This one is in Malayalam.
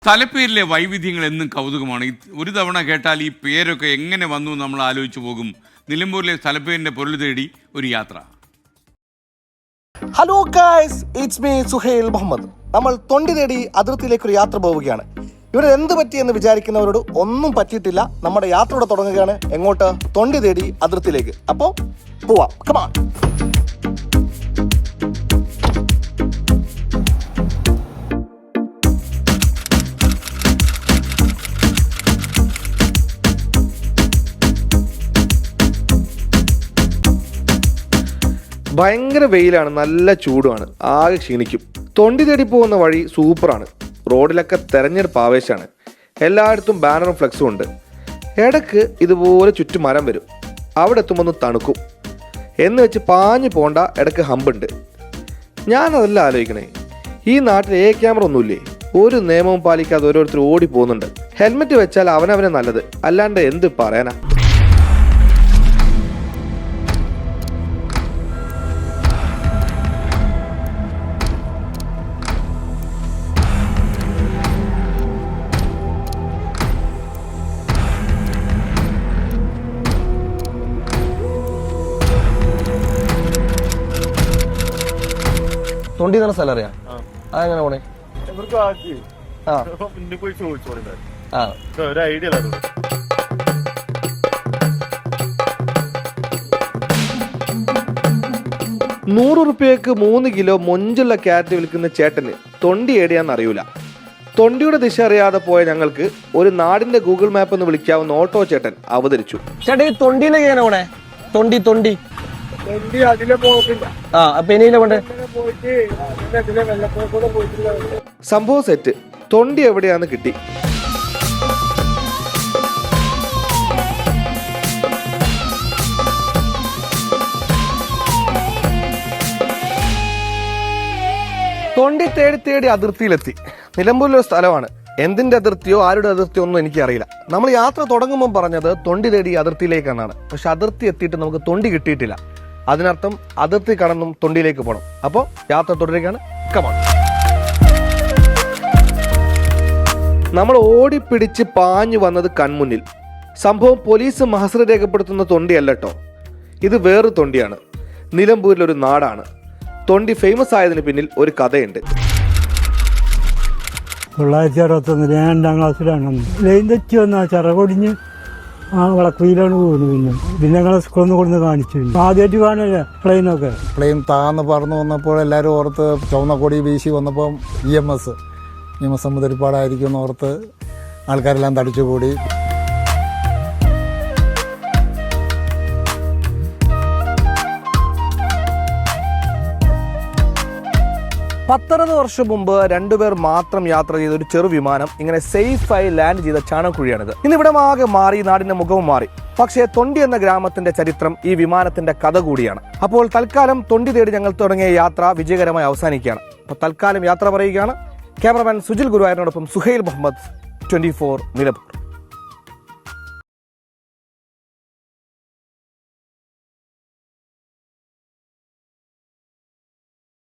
തലപ്പേരിലെ വൈവിധ്യങ്ങൾ എന്നും കൗതുകമാണ്. ഒരു തവണ കേട്ടാൽ ഈ പേരൊക്കെ എങ്ങനെ വന്നു നമ്മൾ ആലോചിച്ചു പോകും. നിലമ്പൂരിലെ തലപ്പേരിന്റെ പൊരുൾ തേടി ഒരു യാത്ര. Hello guys, it's me Suhail Muhammad. നമ്മൾ തൊണ്ടി തേടി അതിർത്തിയിലേക്ക് ഒരു യാത്ര പോവുകയാണ്. ഇവിടെ എന്ത് പറ്റിയെന്ന് വിചാരിക്കുന്നവരോട് ഒന്നും പറ്റിയിട്ടില്ല. നമ്മുടെ യാത്രയോടെ തുടങ്ങുകയാണ്. എങ്ങോട്ട്? തൊണ്ടി തേടി അതിർത്തിയിലേക്ക്. അപ്പോൾ പോവാം, കമാൺ. ഭയങ്കര വെയിലാണ്, നല്ല ചൂടുമാണ്, ആകെ ക്ഷീണിക്കും. തൊണ്ടി തേടി പോകുന്ന വഴി സൂപ്പറാണ്. റോഡിലൊക്കെ തെരഞ്ഞെടുപ്പ് ആവേശമാണ്. എല്ലായിടത്തും ബാനറും ഫ്ലെക്സും ഉണ്ട്. ഇടയ്ക്ക് ഇതുപോലെ ചുറ്റും മരം വരും. അവിടെ എത്തുമ്പോൾ ഒന്ന് തണുക്കും എന്ന് വെച്ച് പാഞ്ഞു പോണ്ട. ഇടയ്ക്ക് ഹമ്പുണ്ട്. ഞാനതല്ല ആലോചിക്കണേ, ഈ നാട്ടിൽ ക്യാമറ ഒന്നുമില്ലേ? ഒരു നിയമവും പാലിക്കാതെ ഓരോരുത്തർ ഓടി പോകുന്നുണ്ട്. ഹെൽമെറ്റ് വെച്ചാൽ അവനവനെ നല്ലത്, അല്ലാണ്ട് എന്ത് പറയാനാ. തൊണ്ടി എന്ന സ്ഥലം അറിയാം? അതെങ്ങനെ പോണേ? ₹100 3 കിലോ മൊഞ്ചുള്ള ക്യാരറ്റ് വിൽക്കുന്ന ചേട്ടന് തൊണ്ടി എവിടെയാന്ന് അറിയൂല. തൊണ്ടിയുടെ ദിശ അറിയാതെ പോയ ഞങ്ങൾക്ക് ഒരു നാടിന്റെ ഗൂഗിൾ മാപ്പ് എന്ന് വിളിക്കാവുന്ന ഓട്ടോ ചേട്ടൻ അവതരിച്ചു. ചേട്ടാ, ഈ തൊണ്ടിയിലേക്ക് എങ്ങനെ പോണേ? തൊണ്ടി സംഭവം സെറ്റ്. തൊണ്ടി എവിടെയാന്ന് കിട്ടി. തൊണ്ടി തേടി അതിർത്തിയിലെത്തി. നിലമ്പൂരിലൊരു സ്ഥലമാണ്. എന്തിന്റെ അതിർത്തിയോ ആരുടെ അതിർത്തിയോ ഒന്നും എനിക്കറിയില്ല. നമ്മൾ യാത്ര തുടങ്ങുമ്പോൾ പറഞ്ഞത് തൊണ്ടി തേടി അതിർത്തിയിലേക്കാണ്. പക്ഷെ അതിർത്തി എത്തിയിട്ട് നമുക്ക് തൊണ്ടി കിട്ടിയിട്ടില്ല. അതിനർത്ഥം അതിർത്തി കടന്നും തൊണ്ടിയിലേക്ക് പോകണം. അപ്പോൾ യാത്ര തുടരുകയാണ്. കമാൺ. നമ്മൾ ഓടിപ്പിടിച്ച് പാഞ്ഞു വന്നത് കൺമുന്നിൽ. സംഭവം പോലീസ് മഹസർ രേഖപ്പെടുത്തുന്ന തൊണ്ടിയല്ല കേട്ടോ. ഇത് വേറൊരു തൊണ്ടിയാണ്. നിലമ്പൂരിലൊരു നാടാണ്. തൊണ്ടി ഫേമസ് ആയതിന് പിന്നിൽ ഒരു കഥയുണ്ട്. 1961 ഞാൻ 2ാം ക്ലാസ്സിലാണ്. ലൈൻ തെറ്റി വന്ന ചിറകൊടിഞ്ഞ് വളക്കുയിലാണ് പോകുന്നു. പിന്നെ ഞങ്ങളെ സ്കൂളിൽ കൊടുന്ന് കാണിച്ചു. ആദ്യമായിട്ട് കാണല്ലേ പ്ലെയിൻ താന്ന് പറന്നു വന്നപ്പോൾ എല്ലാവരും ഓർത്ത് ചുവന്ന കൊടി വീശി വന്നപ്പോൾ EMS മുതൽപ്പാടായിരിക്കും ഓർത്ത് ആൾക്കാരെല്ലാം തടിച്ചുകൂടി. പത്തറുപത് വർഷം മുമ്പ് 2 പേർ മാത്രം യാത്ര ചെയ്ത ഒരു ചെറു വിമാനം ഇങ്ങനെ സേഫായി ലാൻഡ് ചെയ്ത ചാണകുഴിയാണിത്. ഇന്നിവിടെ ആകെ മാറി, നാടിന്റെ മുഖവും മാറി. പക്ഷേ തൊണ്ടി എന്ന ഗ്രാമത്തിന്റെ ചരിത്രം ഈ വിമാനത്തിന്റെ കഥ കൂടിയാണ്. അപ്പോൾ തൽക്കാലം തൊണ്ടി തേടി ഞങ്ങൾ തുടങ്ങിയ യാത്ര വിജയകരമായി അവസാനിക്കുകയാണ്. അപ്പോൾ തൽക്കാലം യാത്ര പറയുകയാണ്. ക്യാമറമാൻ സുജിൽ ഗുരുവായൂരിനോടൊപ്പം സുഹൈൽ മുഹമ്മദ്, 24 നിലമ്പൂർ.